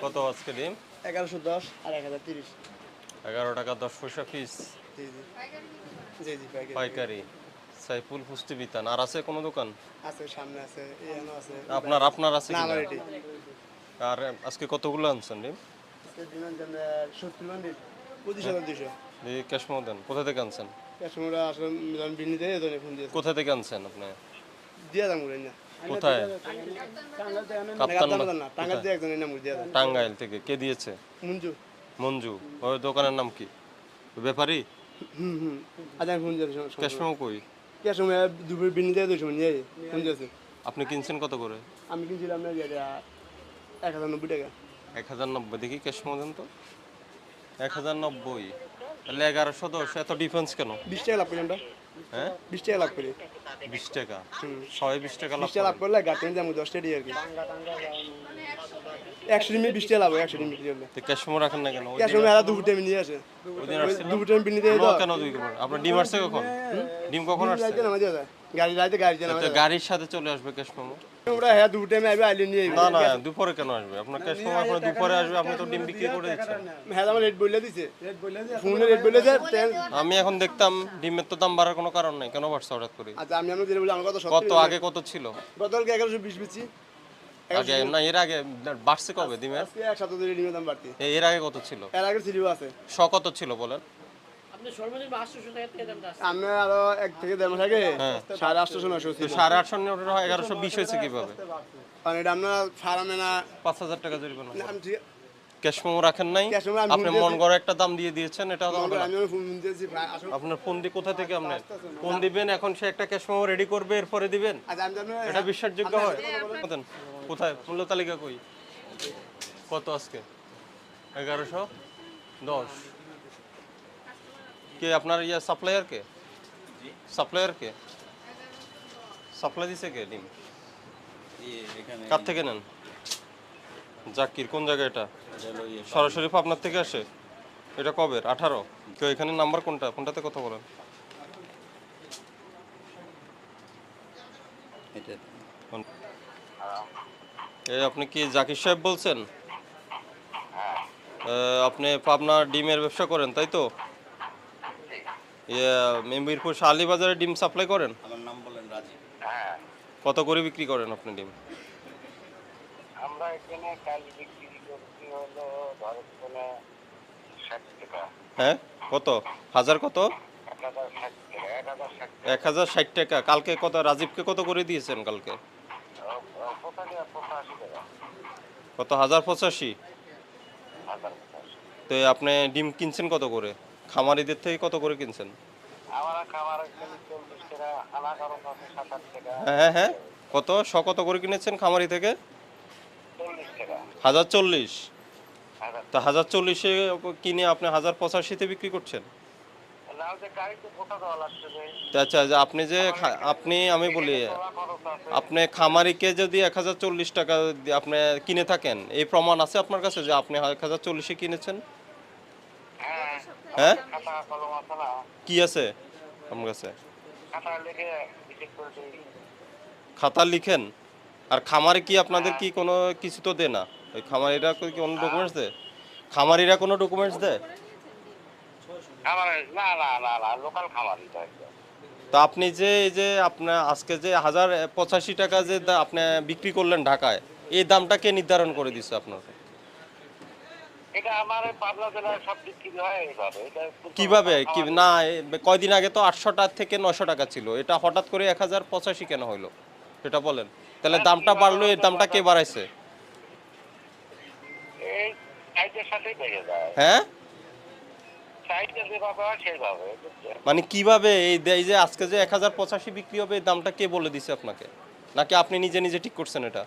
কত আজকে ডিম? 1110 আর 1030। 11 টাকা 10 পয়সা পিস। জি জি জি জি পাইকারি। সাইফুল পুষ্টি বিতান। আর আছে কোনো দোকান? আছে, সামনে আছে, এখানে আছে। আপনার আছে না, কিনা? আমার এটি। আর আজকে কতগুলো আনছেন ডিম? আজকে দিন আমরা 70 মান দিন 25,200। এই ক্যাশ মেমো দেন। কোথা থেকে আনছেন? কাস্টমাররা আসলে মিলান বিনি দেয় এজন্য ফোন দিয়েছে। কোথা থেকে আনছেন আপনি? দিয়া দাম করে না। কোথায়? কাপ্তান না, টাঙ্গাইল দিয়ে একজন নাম দিয়া দাম। টাঙ্গাইল থেকে। কে দিয়েছে? মুঞ্জু। মঞ্জু। ওই দোকানের নাম কি? ব্যাপারী? আজ আমি ফোন দিয়েছি। ক্যাশ মেমো কই? কাস্টমার দুপুর বিনি দেয় 200 নিয়ে ফোন দিয়েছে। আপনি কিনছেন কত করে? আমি কিনছিলাম না 1090 টাকা। 1090। দেখি ক্যাশ মেমো দেন তো। 1090। তাহলে 1110। এত ডিফারেন্স কেন? 20 টাকা লাভ করি আমরা। হ্যাঁ? 20 টাকা লাভ করি। 20 টাকা। সবাই 20 টাকা লাভ 20 টাকা লাভ করেন। করলে গাড়ি দাম 10 টাকা আর কি। 100 ডিমে 20 টাকা লাভ হয়, 100 ডিম বিক্রি করলে। তো ক্যাশ মেমো রাখেন না কেন? কাস্টমার এরা দুপুর টাইমে নিয়ে আসে। ওই দিন আসছিলাম। দুপুর টাইমে বিনি দেয় তো। কেন দুই করে? আপনার ডিম আসছে কখন? ডিম কখন আসছে? রাইতে নামা দিয়ে যায়। গাড়ি জানা তো গাড়ির সাথে চলে আসবে ক্যাশ মেমো। আমরা হ্যাঁ দুপুর টাইমে আইবে আইলে নিয়ে না না, দুপুরে কেন আসবে? আপনার ক্যাশ মেমো আপনার দুপুরে আসবে, আপনি তো ডিম বিক্রি করে দিচ্ছেন। হ্যাঁ আমার রেট বলে দিছে। ফোনে রেট বলে দেয়। আমি এখন দেখতাম ডিমের তো দাম বাড়ার কোনো কারণ নাই, কেন বাড়ছে হঠাৎ করে? আচ্ছা আমি আপনাকে যেটা বলি আমার কথা কত সত্যি। আগে কত ছিল? গতকালকে 1120 বেচি। আগে না, এর আগে বাড়ছে কবে ডিমের? আজকে এক সপ্তাহ ধরে ডিমের দাম বাড়তি। এর আগে কত ছিল? এর আগে সিরিও আছে। কত ছিল বলেন? আপনি সর্বনিম্ন 800 টাকা থেকে দামটা আছে। আমি আরো 1 থেকে 1.5 মাস আগে 850 900 তো ছিল। 850 নিয়ে ওটা 1120 হয়েছে কিভাবে? কারণ এটা আপনার ফার্মে না 5000 টাকা জরিমানা। আমি ঠিক ক্যাশ মেমো রাখেন নাই, Cash memo আমি আপনি ভুল মন দিয়েছি। গড়া একটা দাম দিয়ে দিয়েছেন, এটা হবে না। আমি ফোন দিয়েছি আসলে। আপনার ফোন দিয়ে কোথা থেকে আপনি ফোন দিবেন, এখন সে একটা ক্যাশ মেমো রেডি করবে, এরপরে দিবেন? আচ্ছা আমি জানি এটা বিশ্বাসযোগ্য হয়? বলেন, কোথায় মূল্য তালিকা কই? কত আজকে? 1110। কে আপনার সাপ্লায়ার কে? সাপ্লায়ার কে? সাপ্লাই দিছে কে ডিম? কার থেকে নেন? জাকির। কোন জায়গা এটা? সরাসরি আপনার থেকে আসে? এটা কবের? 18? কেউ এখানে নাম্বার কোনটা? কোনটাতে কথা বলেন? এই আপনি কি জাকির সাহেব বলছেন? আপনি পাবনা ডিমের ব্যবসা করেন তাই তো? মিরপুর শালি বাজারে ডিম সাপ্লাই করেন? আমার নাম বলেন রাজীব। কত করে বিক্রি করেন আপনি ডিম? আমরা এখানে কাল বিক্রি করছি হলো ধরো 60 টাকা। হ্যাঁ, কত? হাজার কত? 1060 টাকা, 1060 টাকা। 1060 টাকা। কালকে কত? রাজীবকে কত করে দিয়েছেন কালকে? 85 টাকা। কত? 1085? 1085। তো আপনি ডিম কিনছেন কত করে? খামারিদের থেকে কত করে কিনছেন? আমার খামার এখানে 40 টাকা, আনা কারো কাছে 7-8 টাকা। হ্যাঁ হ্যাঁ, কত কত করে কিনেছেন খামারি থেকে? 40 টাকা। 1040? হাজার। তা 1040-এ কিনে আপনি 1085-তে বিক্রি করছেন? না যে গাড়িতে কোথা দেওয়া লাগছে যে তা আচ্ছা, যে আপনি যে আমি বলি, তোলা খরচ আছে। আপনি খামারিকে যদি 1040 টাকা আপনি কিনে থাকেন, এই প্রমাণ আছে আপনার কাছে যে আপনি 1040-এ কিনেছেন? হ্যাঁ। হ্যাঁ, খাতা কলম আছে না? কি আছে আপনার কাছে? খাতা লিখে হিসেব করে দিই। খাতা লিখেন? আর খামারে কি আপনাদের কি কোনো কিছু তো দেয় না? ওই খামারিরা কি কোনো ডকুমেন্টস দেয়? খামারিরা কোনো ডকুমেন্টস দেয়? খামার না না না না লোকাল খামারই তো একদম। তো আপনি যে এই যে আপনার আজকে যে 1085 টাকা যে আপনি বিক্রি করলেন ঢাকায়, এই দামটা কে নির্ধারণ করে দিচ্ছে আপনাকে? এটা আমার পাবনা জেলায় সব বিক্রি হয় এইভাবে। এটা কিভাবে কি না? কয়দিন আগে তো 800 টাকা থেকে 900 টাকা ছিল, এটা হঠাৎ করে 1085 কেন হইলো সেটা বলেন। তাহলে দামটা বাড়লো, এই দামটা কে বাড়াইছে? এই সাইটের সাথেই বেড়ে যায়। হ্যাঁ, সাইটে যেভাবে হয় সেইভাবে, বুঝছেন? মানে কিভাবে এই যে আজকে যে 1085 বিক্রি হবে, এই দামটা কে বলে দিছে আপনাকে, নাকি আপনি নিজে নিজে ঠিক করছেন এটা?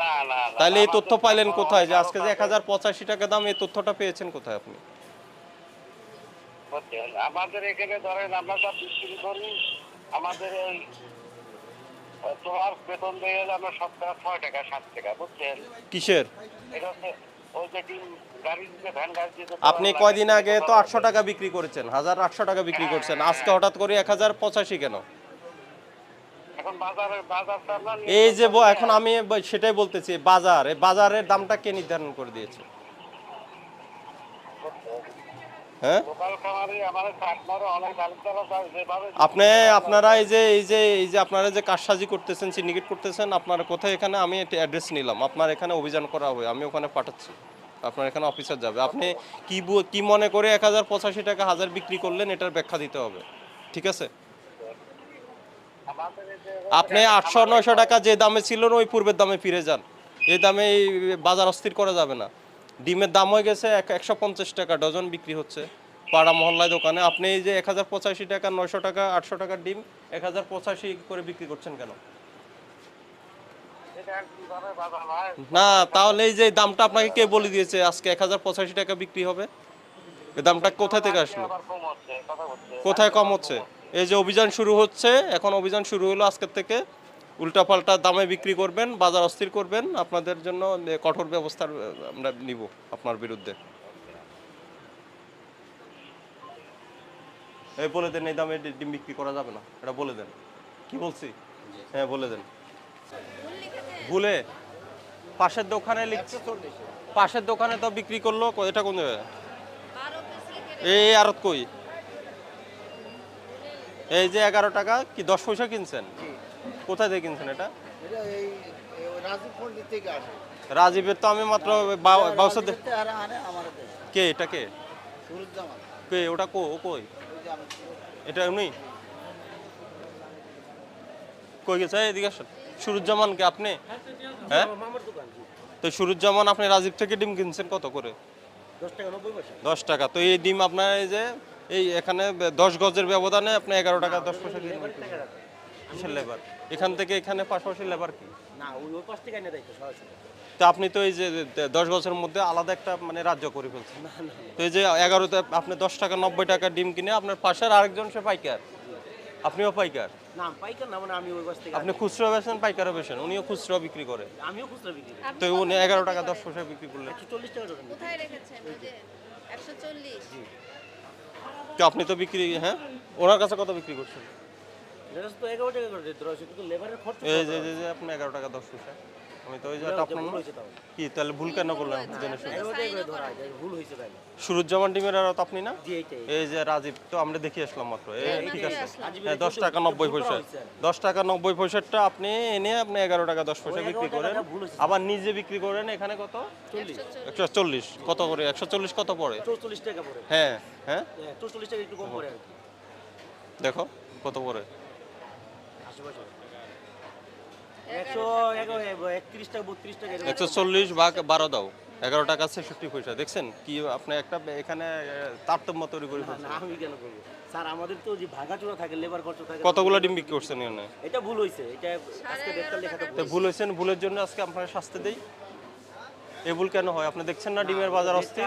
না না না তাহলে এই আমাদের তথ্য পাইলেন তো কোথায় যে আজকে যে কারো কাছে 1085 টাকা দাম, এই তথ্যটা পেয়েছেন কোথায় আপনি? বুঝছেন? আমাদের এখানে ধরেন আমরা যা বিক্রি করি, আমাদের এই তোমার বেতন দিয়ে আমরা সপ্তাহে 6 টাকা 7 টাকা, বুঝছেন? কিসের? এটা হচ্ছে ওই যে টিম গাড়ি দিতে ভ্যান গাড়ি দিতে আপনি কয়দিন আগে তো 800 টাকা বিক্রি করেছেন, 1800 টাকা বিক্রি করছেন, আজকে হঠাৎ করে 1085 কেন? এখন এখন বাজারটা না এই যে এখন আমি সেটাই বলতেছি, এই বাজারের দামটা কে নির্ধারণ করে দিয়েছে? হ্যাঁ, লোকাল খামারে আমাদের কাটমারে অনেক তালুকদার আছে যেভাবে আপনারা এই যে আপনারা যে কারসাজি করতেছেন, সিন্ডিকেট করতেছেন, আপনারা কোথায়? এখানে আমি অ্যাড্রেস নিলাম, আপনার এখানে অভিযান করা হবে, আমি ওখানে পাঠাচ্ছি, আপনার এখানে অফিসার যাবে। আপনি কি মনে করে 1085 টাকা হাজার বিক্রি করলেন, এটার ব্যাখ্যা দিতে হবে, ঠিক আছে? আমাদের এই যে আপনি 800-900 টাকা যে দামে ছিল ওই পূর্বের দামে ফিরে যান। এই দামে এই বাজার অস্থির করা যাবে না। ডিমের দাম হয়ে গেছে 150 টাকা ডজন বিক্রি হচ্ছে পাড়া মহল্লায় দোকানে। আপনি এই যে 1085 টাকা, 900 টাকা, 800 টাকার ডিম 1085 করে বিক্রি করছেন কেন? এটা কিভাবে বাজার হয় না, তাহলে এই যে দামটা আপনাকে কে বলে দিয়েছে আজকে 1085 টাকা বিক্রি হবে? এই দামটা কোথা থেকে আসলো? আবার কম হচ্ছে কথা হচ্ছে কোথায় কম হচ্ছে? এই যে অভিযান শুরু হচ্ছে, এখন অভিযান শুরু হলো আজকের থেকে, উল্টাপাল্টা দামে বিক্রি করবেন, বাজার অস্থির করবেন, আপনাদের জন্য কঠোর ব্যবস্থা আমরা নিব আপনার বিরুদ্ধে। এই বলে দেন, এই দামে ডিম বিক্রি করা যাবে না, এটা বলে দেন। কি বলছি? হ্যাঁ বলে দেন। ভুলে পাশের দোকানে লিখছে, পাশের দোকানে তো বিক্রি করলো, এটা কোন জায়গায়? এই আরত কই? এই যে 11 টাকা কি 10 পয়সা কিনছেন? কোথায় থেকে কিনছেন এটা? এটা এই রাজীব পন্ডিত থেকে আসে। রাজীবের তো আমি মাত্র বাউসা আর আনে আমার দেশ কে? এটা কে? সুরুজ্জামান কে ওটা? ও কই? ওই যে আমি এটা উনি কই গেছে? এদিকে আসেন। সুরুজ্জামান কে আপনি? হ্যাঁ, মামার দোকান তো সুরুজ্জামান আপনি রাজীব থেকে ডিম কিনছেন কত করে? 10 টাকা 90 পয়সা। 10 টাকা। তো এই ডিম আপনার এই যে এই এখানে 10 গজের ব্যবধানে আপনি 11 টাকা 10 পয়সা কিনবেন। কিসের লেবার? এখান থেকে এখানে পাশাপাশি লেবার কি? না ওই পাশ থেকে এনে দেয় তো সরাসরি। তো আপনি তো এই যে 10 গজের মধ্যে আলাদা একটা মানে রাজ্য করে ফেলছেন। তো এই যে 11তে আপনি 10 টাকা 90 টাকা ডিম কিনে আপনার পাশের আরেকজন সে পাইকার, আপনিও পাইকার। না পাইকার না, মানে আমি ওই পাশ থেকে আপনি খুচরো বেচেন, পাইকারও বেচেন, উনিও খুচরো বিক্রি করে। আমিও খুচরা বিক্রি করি। তো উনি 11 টাকা 10 পয়সা বিক্রি করলেন। 140 টাকা ডজন। কোথায় রেখেছেন? ওই যে 140। তো আপনি তো বিক্রি, হ্যাঁ, ওনার কাছে কত বিক্রি করছেন? এটা তো 11 টাকা করে দিতে রয়েছে, কিন্তু লেবারের খরচ এই যে আপনি 11 টাকা 10 পয়সা, আমি তো ওই যে আপনার ভুল হয়েছে তাও। কি তাহলে ভুল কেন করলেন? জেনে শুনে। 11 টাকা করে ধরা যায়, ভুল হয়েছে তাই। সুরুজ্জামান ডিমের আর আপনি না? জি এইটাই। এই যে রাজীব তো আমরা দেখে আসলাম মাত্র। ঠিক আছে, রাজীবের হ্যাঁ 10 টাকা 90 পয়সা, 10 টাকা 90 পয়সাটা আপনি এনে আপনি 11 টাকা 10 পয়সা বিক্রি করেন, আবার নিজে বিক্রি করেন এখানে কত? 140 কত করে? 140 কত পড়ে? 44 টাকা পড়ে। হ্যাঁ হ্যাঁ, 44 টাকা একটু কম পড়ে আর কি। দেখো কত পড়ে। আশেপাশে 131 টাকা 32 টাকা এরকম। 140 ভাগ 12 দাও, 11 টাকা 66 পয়সা। দেখছেন কি আপনি একটা এখানে তারতম্য তৈরি করে না ফেলছেন। আমি কেন করবো স্যার? আমাদের তো যে ভাঙাচোরা থাকে, লেবার খরচ থাকে। কতগুলো ডিম বিক্রি করছেন এখানে? এটা ভুল হয়েছে, এটা আজকে দেখতে লেখাটা তো ভুল হয়েছেন, ভুলের জন্য আজকে আপনারা শাস্তি দেই। এ ভুল কেন হয়? আপনি দেখছেন না ডিমের বাজার অস্থির?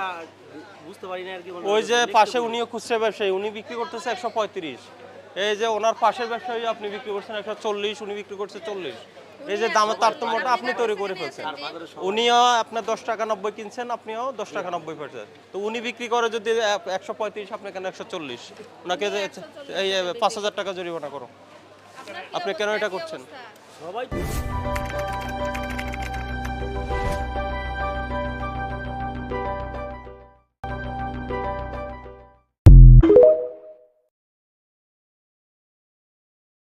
বুঝতে পারি না আর কি। ওই যে পাশে উনিও খুচরা ব্যবসায়ী, উনি বিক্রি করতেছে 135। এই যে ওনার পাশের ব্যবসায়ী আপনি বিক্রি করছেন 140, উনি বিক্রি করছে 40। এই যে দামের তারতম্যটা আপনি তৈরি করে ফেলছেন। উনিও আপনার 10 টাকা 90 কিনছেন, আপনিও 10 টাকা 90 পয়সা। তো উনি বিক্রি করে যদি 135, আপনি কেন 140? ওনাকে এই 5000 টাকা জরিমানা করো। আপনি কেন এটা করছেন? সবাই